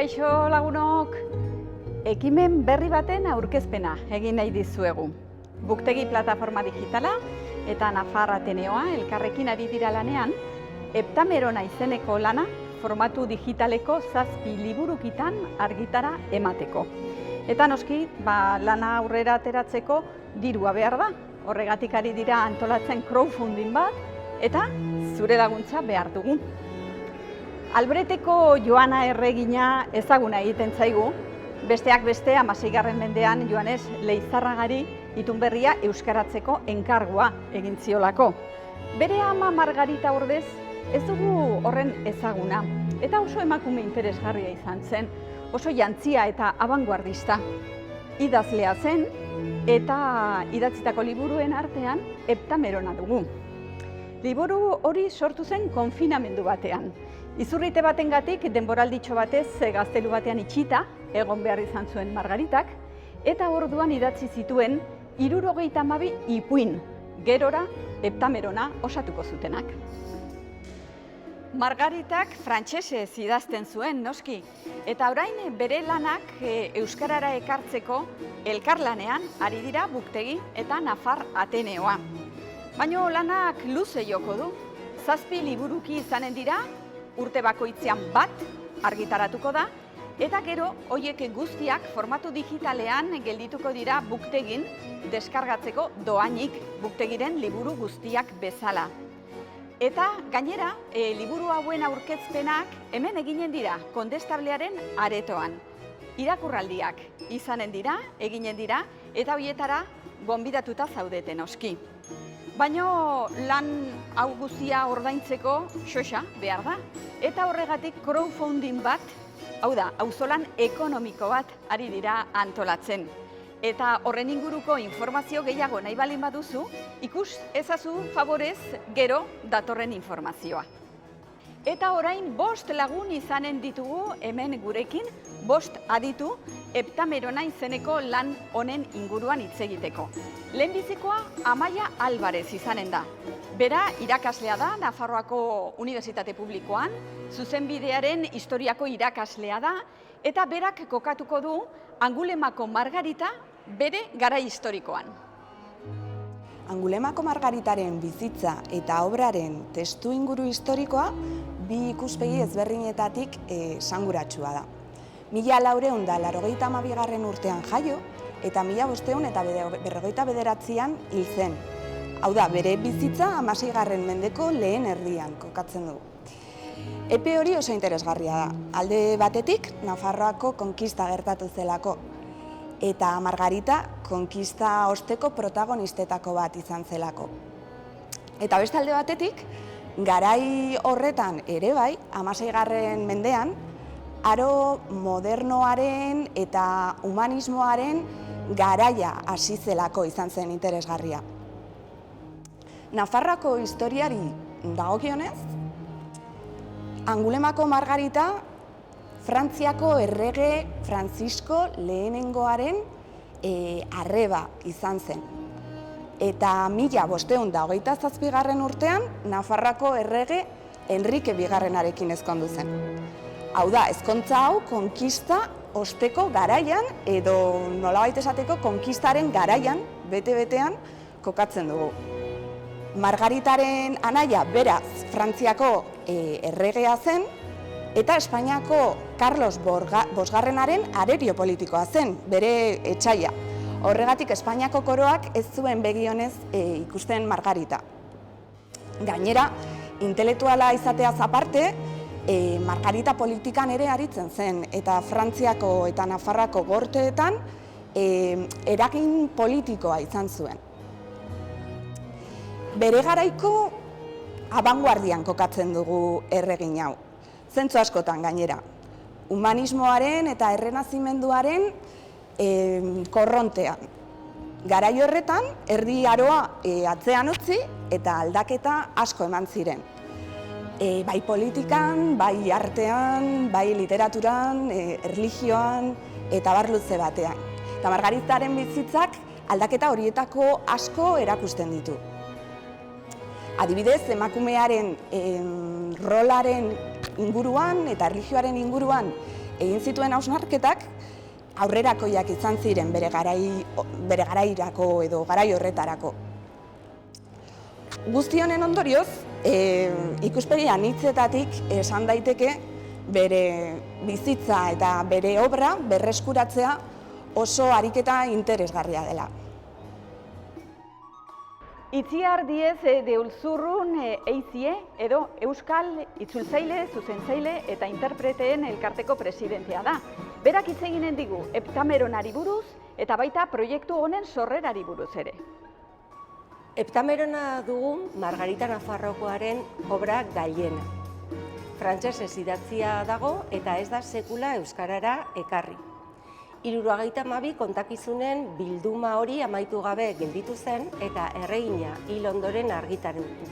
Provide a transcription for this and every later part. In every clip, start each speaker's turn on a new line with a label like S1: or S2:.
S1: Kaixo lagunok, ekimen berri baten aurkezpena egin nahi dizuegu. Buktegi plataforma digitala eta Nafar Ateneoa elkarrekin ari dira lanean, Heptamerona izeneko lana formatu digitaleko 7 liburukitan argitara emateko. Eta noski, lana aurrera ateratzeko dirua behar da. Horregatik ari dira antolatzen crowdfunding bat eta zure laguntza behar dugu. Albreteko Joana Erregina ezaguna egiten zaigu, besteak beste 16. mendean Joanes Leizarragari itunberria euskaratzeko enkargua egin ziolako. Bere ama Margarita ordez ez dugu horren ezaguna, eta oso emakume interesgarria izan zen, oso jantzia eta abanguardista. Idazlea zen eta idatzitako liburuen artean Heptamerona dugu. Liburu hori sortu zen konfinamendu batean. Izurrite batengatik denboralditxo batez gaztelu batean itxita egon behar izan zuen Margaritak, eta orduan idatzi zituen 72 ipuin, gerora Heptamerona osatuko zutenak. Margaritak frantsesez idazten zuen, noski, eta orain bere lanak euskarara ekartzeko elkarlanean ari dira Buktegi eta Nafar Ateneoa. Baina lanak luze joko du, 7 liburuki izanen dira, urte bakoitzean bat argitaratuko da, eta gero horiek guztiak formatu digitalean geldituko dira Buktegin deskargatzeko doainik Buktegiren liburu guztiak bezala. Eta gainera, liburu hauen aurkezpenak hemen eginen dira Kondestablearen aretoan. Irakurraldiak izanen dira, eginen dira, eta horietara gonbidatuta zaudeten noski. Baina lan hau guztia ordaintzeko xoxa behar da, eta horregatik crowdfunding bat, hau da, auzolan ekonomiko bat ari dira antolatzen. Eta horren inguruko informazio gehiago nahi baldin baduzu, ikus ezazu favorez gero datorren informazioa. Eta orain 5 lagun izanen ditugu hemen gurekin, 5 aditu Heptamerona izeneko lan honen inguruan hitz egiteko. Lehenbizikoa Amaia Alvarez izanen da. Bera irakaslea da Nafarroako Unibertsitate Publikoan, zuzenbidearen historiako irakaslea da, eta berak kokatuko du Angulemako Margarita bere garai historikoan.
S2: Angulemako Margaritaren bizitza eta obraren testu inguru historikoa bi ikuspegi ezberdinetatik esanguratsua da. 1482 urtean jaio eta 1549an hil zen. Hau da, bere bizitza 16. mendeko lehen erdian kokatzen du. Epe hori oso interesgarria da. Alde batetik, Nafarroako konkista gertatu zelako, eta Margarita konkista osteko protagonistetako bat izan zelako. Eta beste alde batetik, garai horretan ere bai, 16. mendean, aro modernoaren eta humanismoaren garaia hasi zelako izan zen interesgarria. Nafarroako historiari dagokionez, Angulemako Margarita Frantziako errege Francisco lehenengoaren arreba izan zen. Eta 1527 urtean Nafarroako errege Enrique Bigarrenarekin ezkondu zen. Hau da, ezkontza hau konkista osteko garaian, edo nolabait esateko konkistaren garaian, bete-betean kokatzen dugu. Margaritaren anaia beraz Frantziako erregea zen, eta Espainiako Carlos Bosgarrenaren arerio politikoa zen, bere etsaia. Horregatik Espainiako koroak ez zuen begionez ikusten Margarita. Gainera, intelektuala izateaz aparte, Margarita politikan ere aritzen zen, eta Frantziako eta Nafarroako gorteetan eragin politikoa izan zuen. Bere garaiko abanguardian kokatzen dugu erregin hau. Zentzu askotan gainera. Humanismoaren eta errenazimenduaren korrontean. Garai horretan, erdi aroa atzean utzi eta aldaketa asko eman ziren. Bai politikan, bai artean, bai literaturan, erlijioan eta bar luze batean. Eta Margaritaren bizitzak aldaketa horietako asko erakusten ditu. Adibidez, emakumearen rolaren inguruan eta erlijioaren inguruan egin zituen hausnarketak aurrerakoiak izan ziren bere garairako edo garai horretarako. Guzti honen ondorioz, ikuspegi anitzetatik esan daiteke bere bizitza eta bere obra berreskuratzea oso ariketa interesgarria dela.
S1: Itziar Diez de Ulzurrun eizie edo Euskal Itzultzaile, Zuzentzaile eta Interpreteen elkarteko presidentea da. Berak hitz eginen digu Heptameronari buruz eta baita proiektu honen sorrerari buruz ere.
S3: Heptamerona dugu Margarita Nafarrokoaren obra gailena. Frantsesez idatzia dago eta ez da sekula euskarara ekarri. 72 kontakizunen bilduma hori amaitu gabe gelditu zen eta erregina hil ondoren argitaratu.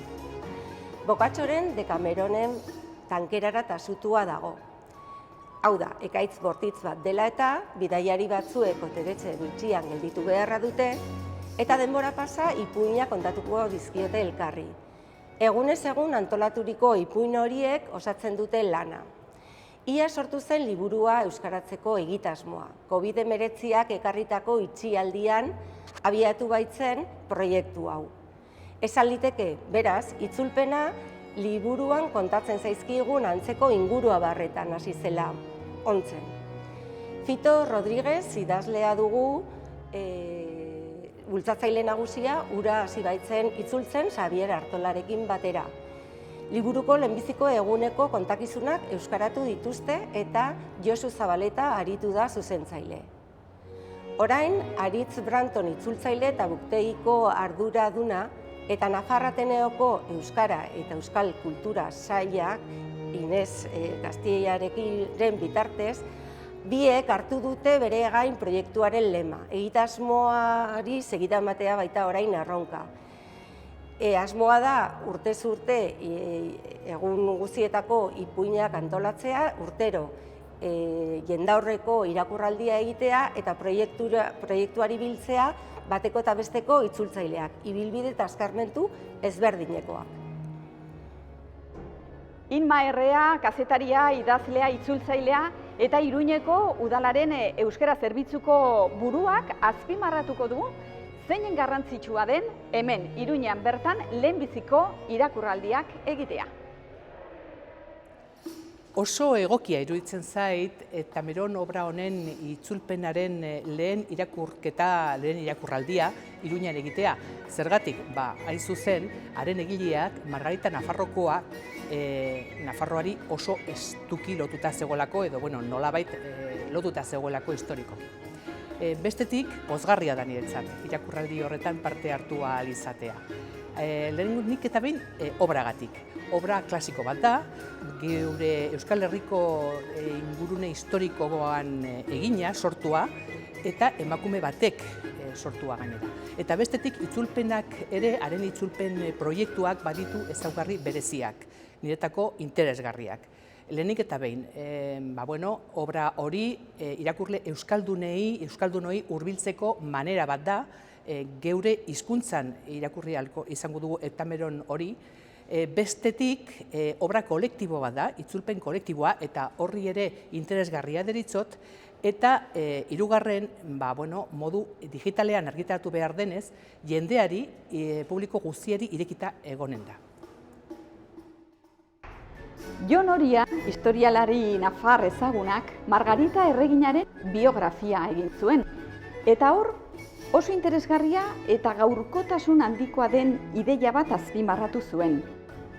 S3: Bokatxoren Dekameronen tankerara tasutua dago. Hau da, ekaitz bortitz bat dela eta bidaiari batzuek oteretzen itxian gelditu beharra dute eta denbora pasa ipuina kontatuko dizkiote elkarri. Egunez egun antolaturiko ipuin horiek osatzen dute lana. Ia sortu zen liburua euskaratzeko egitasmoa. COVID-19ak ekarritako itxialdian abiatu baitzen proiektu hau. Esan liteke, beraz, itzulpena liburuan kontatzen zaizkigun antzeko inguruabarretan hasi zela ontzen. Fito Rodríguez idazlea dugu, bultzatzaile nagusia, hura hasi baitzen itzultzen Xabier Artolarekin batera. Liburuko lehenbiziko eguneko kontakizunak euskaratu dituzte eta Josu Zabaleta aritu da zuzentzaile. Orain, Aritz Branton itzultzaile eta buktegiko arduraduna eta Nafar Ateneoko Euskara eta Euskal Kultura sailak, Inez Gaztiellarekin bitartez, biek hartu dute bere gain proiektuaren lema. Egitasmoari segida ematea baita orain erronka. Asmoa da urtez urte egun guztietako ipuinak antolatzea, urtero jendaurreko irakurraldia egitea eta proiektuari biltzea bateko eta besteko itzultzaileak, ibilbide eta eskarmentu ezberdinekoak.
S1: Inma Errea, kazetaria, idazlea, itzultzailea eta Iruñeko udalaren euskara zerbitzuko buruak azpimarratuko du zeinen garrantzitsua den hemen Iruñean bertan lehenbiziko irakurraldiak egitea.
S4: Oso egokia iruditzen zait Heptameron obra honen itzulpenaren lehen irakurraldia Iruñean egitea. Zergatik, hain zuzen, haren egileak Margarita Nafarrokoa Nafarroari oso estuki lotuta zegoelako edo nolabait lotuta zegoelako historiko. Bestetik, pozgarria da niretzat, irakurraldi horretan parte hartu ahal izatea. Lehenengo nik eta behin obragatik. Obra klasiko bat da, geure Euskal Herriko ingurune historikoan egina, sortua, eta emakume batek sortua gainera. Eta bestetik, itzulpenak ere, haren itzulpen proiektuak baditu ezaugarri bereziak, niretako interesgarriak. Lehenik eta behin, obra hori irakurle euskaldunoi hurbiltzeko manera bat da, geure hizkuntzan irakurri izango dugu Heptameron hori, bestetik obra kolektibo bat da, itzulpen kolektiboa, eta horri ere interesgarria deritzot, eta hirugarren, modu digitalean argitaratu behar denez, jendeari, publiko guztiari irekita egonen da.
S1: Jon Oria, historialari nafar ezagunak, Margarita erreginaren biografia egin zuen. Eta hor, oso interesgarria eta gaurkotasun handikoa den ideia bat azpimarratu zuen.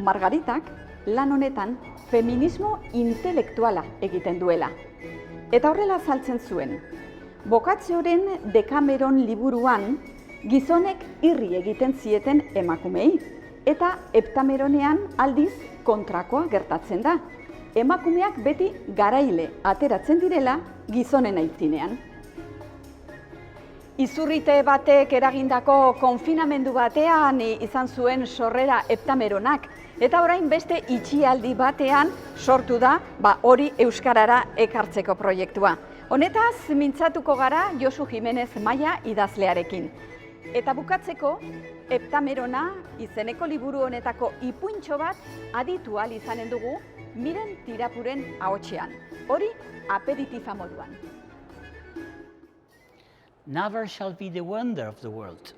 S1: Margaritak lan honetan feminismo intelektuala egiten duela. Eta horrela azaltzen zuen. Boccacioren Dekameron liburuan gizonek irri egiten zieten emakumei. Eta Heptameronean aldiz kontrakoa gertatzen da. Emakumeak beti garaile ateratzen direla gizonen aitzinean. Izurrite batek eragindako konfinamendu batean izan zuen sorrera Heptameronak. Eta orain beste itxialdi batean sortu da hori euskarara ekartzeko proiektua. Honetaz mintzatuko gara Josu Jimenez Maia idazlearekin. Eta bukatzeko, Heptamerona izeneko liburu honetako ipuintxo bat aditu ahal izanen dugu Miren Tirapuren ahotsean. Hori aperitifa moduan.
S5: Navarre shall be the wonder of the world.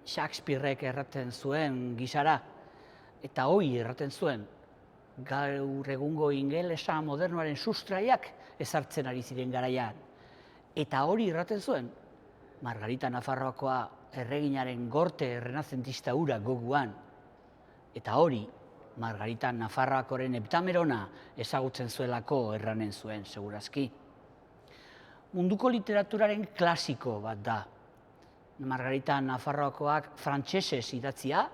S5: Shakespearek erraten zuen gisara, eta hoi erraten zuen, gaur egungo ingelesa modernoaren sustraiak ezartzen ari ziren garaian. Eta hori erraten zuen, Margarita Nafarroakoa erreginaren gorte errenazentista hura goguan. Eta hori, Margarita Nafarroakoren Heptamerona ezagutzen zuelako erranen zuen, segurazki. Munduko literaturaren klasiko bat da. Margarita Nafarroakoak frantsesez idatzia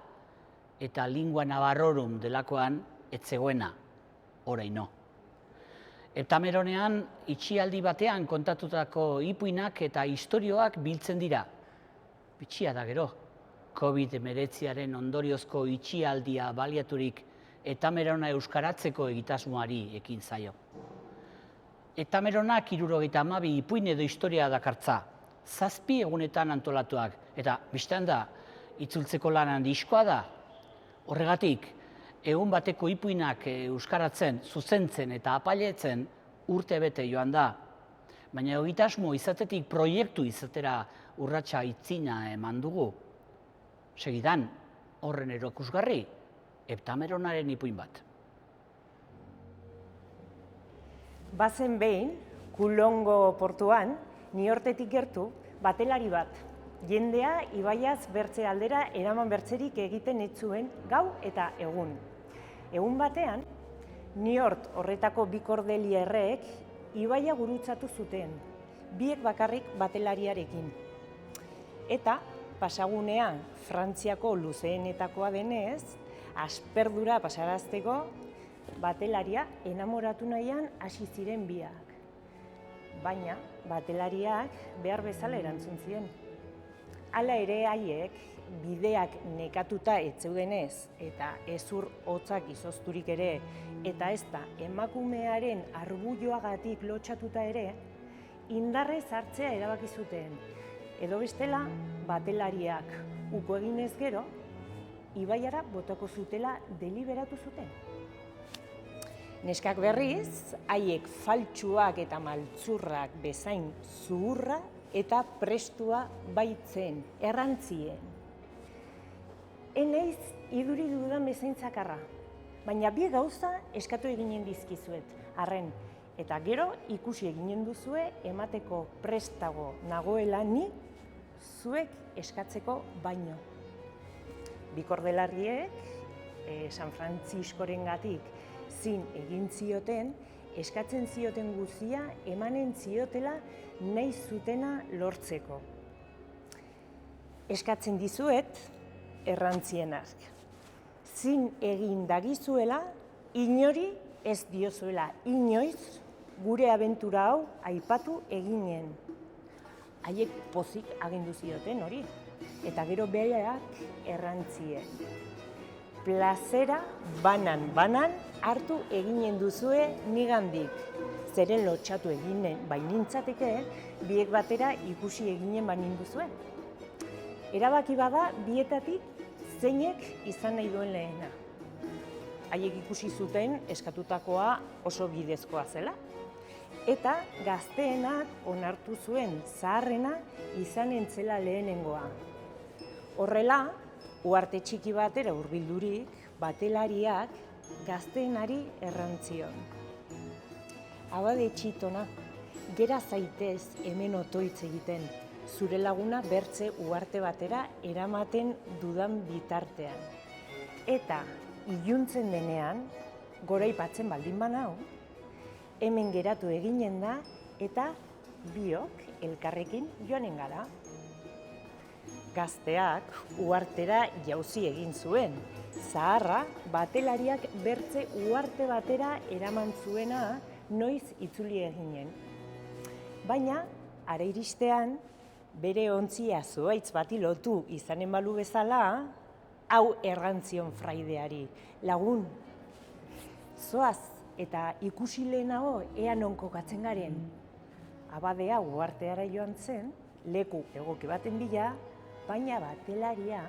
S5: eta lingua navarrorum delakoan ez zegoena, oraino. Heptameronean itxialdi batean kontatutako ipuinak eta istorioak biltzen dira. Bitxia da gero, COVID-19 ondoriozko itxialdia baliaturik Heptamerona euskaratzeko egitasmoari ekin zaio. Heptameronak 72 ipuin edo historia dakartza, 7 egunetan antolatuak, eta bistean da, itzultzeko lan handizkoa da. Horregatik, egun bateko ipuinak euskaratzen, zuzentzen eta apailetzen urte bete joan da. Baina egitasmo izatetik proiektu izatera urratsa itzina eman dugu. Segidan, horren erokusgarri, Heptameronaren ipuin bat.
S6: Bazen behin, Kulongo portuan, Niortetik gertu, batelari bat. Jendea ibaiaz bertze aldera eraman bertzerik egiten ez zuen gau eta egun. Egun batean, Niort horretako bi kordelierrek ibaia gurutzatu zuten, biek bakarrik batelariarekin. Eta pasagunea Frantziako luzeenetakoa denez, asperdura pasarazteko batelaria enamoratu nahian hasi ziren biak. Baina batelariak behar bezala erantzun zien. Hala ere haiek bideak nekatuta ez zeudenez eta hezur hotzak izozturik ere eta ez da emakumearen arbuioagatik lotxatuta ere, indarrez hartzea erabaki zuten. Edo bestela, batelariak uko eginez gero, ibaiara botako zutela deliberatu zuten. Neskak berriz, haiek faltsuak eta maltzurrak bezain zuhurra eta prestua baitzen, errantzien. Eneiz iduri dudan bezain zakarra, baina bi gauza eskatu eginen dizkizuet, arren, eta gero ikusi eginen duzue emateko prestago nagoela ni zuek eskatzeko baino. Bi kordelariek San Frantziskorengatik zin egin zioten, eskatzen zioten guzia emanen ziotela nahi zutena lortzeko. Eskatzen dizuet, errantzienak. Zin egin dagizuela, inori ez diozuela inoiz gure abentura hau aipatu eginen. Haiek pozik agindu zioten hori, eta gero bereak errantzien. Plazera banan hartu eginen duzue nigandik. Zeren lotxatu eginen bainintzateke, biek batera ikusi eginen banin duzue. Erabaki bada bietatik zeinek izan nahi duen lehena. Haiek ikusi zuten eskatutakoa oso bidezkoa zela. Eta gazteenak onartu zuen zaharrena izanen zela lehenengoa. Horrela, uharte txiki batera hurbildurik, batelariak gazteenari errantzion. Abade txitona, gera zaitez hemen otoitz egiten, zure laguna bertze uharte batera eramaten dudan bitartean. Eta iluntzen denean, goraipatzen baldin banau, hemen geratu eginen da eta biok elkarrekin joanen gara. Gazteak uhartera jauzi egin zuen. Zaharra, batelariak bertze uharte batera eraman zuena noiz itzuli eginen. Baina, ara iristean, bere ontzia zuhaitz bati lotu izanen balu bezala, hau errantzion fraideari. Lagun, zoaz eta ikusi lehenago ea non kokatzen garen. Abadea uharteara joan zen, leku egoki baten bila, baina batelaria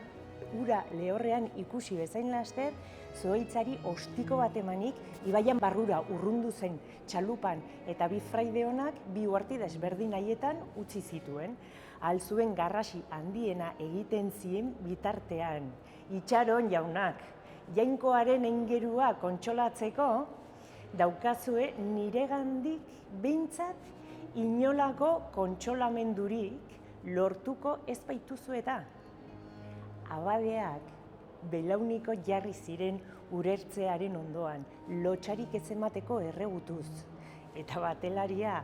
S6: ura lehorrean ikusi bezain laster, zuhaitzari ostiko bat emanik, ibaian barrura urrundu zen txalupan eta bi fraideonak bi uharti desberdin haietan utzi zituen. Alzuen garrasi handiena egiten zien bitartean. Itxaron jaunak, jainkoaren eingerua kontsolatzeko, daukazue niregandik behintzat inolako kontsolamendurik lortuko ez baituzu eta. Abadeak belauniko jarri ziren urertzearen ondoan, lotxarik ez emateko erregutuz. Eta batelaria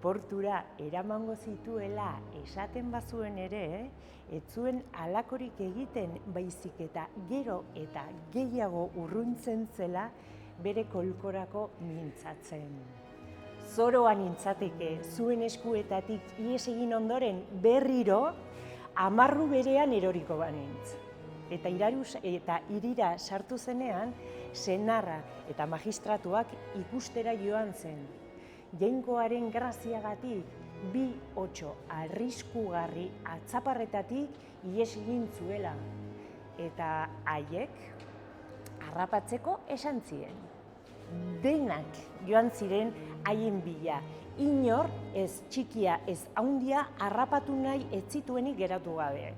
S6: portura eramango zituela esaten bazuen ere, ez zuen halakorik egiten baizik eta gero eta gehiago urruntzen zela bere kolkorako mintzatzen. Zoroa nintzateke zuen eskuetatik ihes egin ondoren berriro, amarru berean eroriko banintz. Eta irira sartu zenean, senarra eta magistratuak ikustera joan zen. Jainkoaren graziagatik, 2 arriskugarri atzaparretatik ihes egin zuela. Eta haiek harrapatzeko esan ziren. Denak joan ziren haien bila. Inor ez txikia ez haundia harrapatu nahi ez zituenik geratu gabe.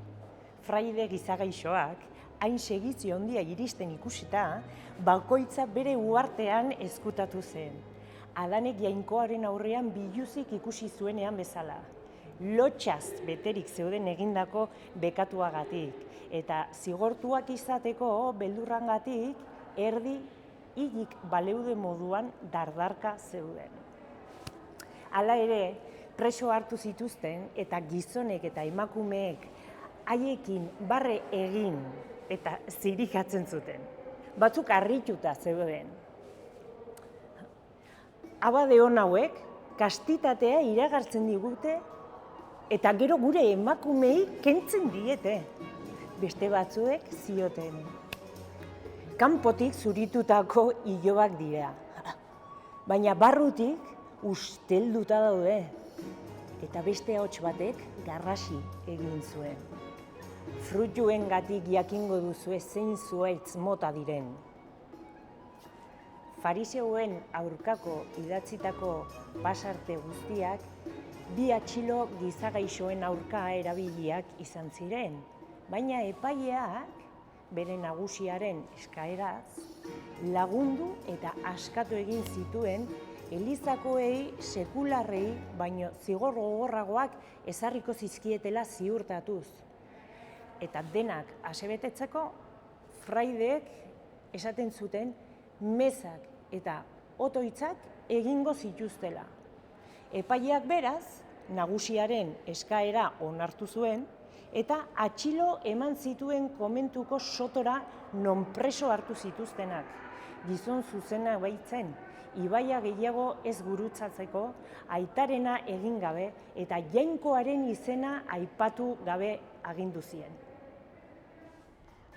S6: Fraide gizagaixoak, hain segizio handia iristen ikusita, bakoitza bere uhartean ezkutatu zen. Adanek jainkoaren aurrean biluzik ikusi zuenean bezala. Lotxaz beterik zeuden egindako bekatuagatik eta zigortuak izateko beldurrangatik erdi hilik baleude moduan dardarka zeuden. Hala ere, preso hartu zituzten eta gizonek eta emakumeek haiekin barre egin eta zirikatzen zuten. Batzuk harrituta zeuden. Abade hon hauek kastitatea iragartzen digute eta gero gure emakumei kentzen diete. Beste batzuek zioten. Kanpotik zuritutako ilobak dira, baina barrutik ustelduta daude. Eta beste ahots batek garrasi egin zuen. Fruituengatik jakingo duzue zein zuhaitz mota diren. Fariseoen aurkako idatzitako pasarte guztiak, 2 atxilo gizagaixoen aurka erabiliak izan ziren, baina epaileak bere nagusiaren eskaeraz lagundu eta askatu egin zituen elizakoei sekularrei baino zigor gogorragoak ezarriko zizkietela ziurtatuz. Eta denak asebetetzeko, fraideek esaten zuten mezak eta otoitzak egingo zituztela. Epaileak beraz, nagusiaren eskaera onartu zuen, eta atxilo eman zituen komentuko sotora non preso hartu zituztenak. Gizon zuzena baitzen, ibaia gehiago ez gurutzatzeko, aitarena egin gabe eta jainkoaren izena aipatu gabe agindu zien.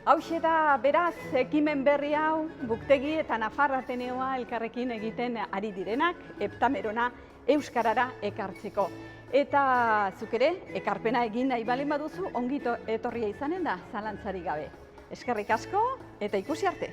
S1: Hauxe da beraz ekimen berri hau Buktegi eta Nafar Ateneoa elkarrekin egiten ari direnak, Heptamerona euskarara ekartzeko. Eta zuk ere, ekarpena egin nahi baldin baduzu, ongito etorria izanen da, zalantzarik gabe. Eskerrik asko eta ikusi arte!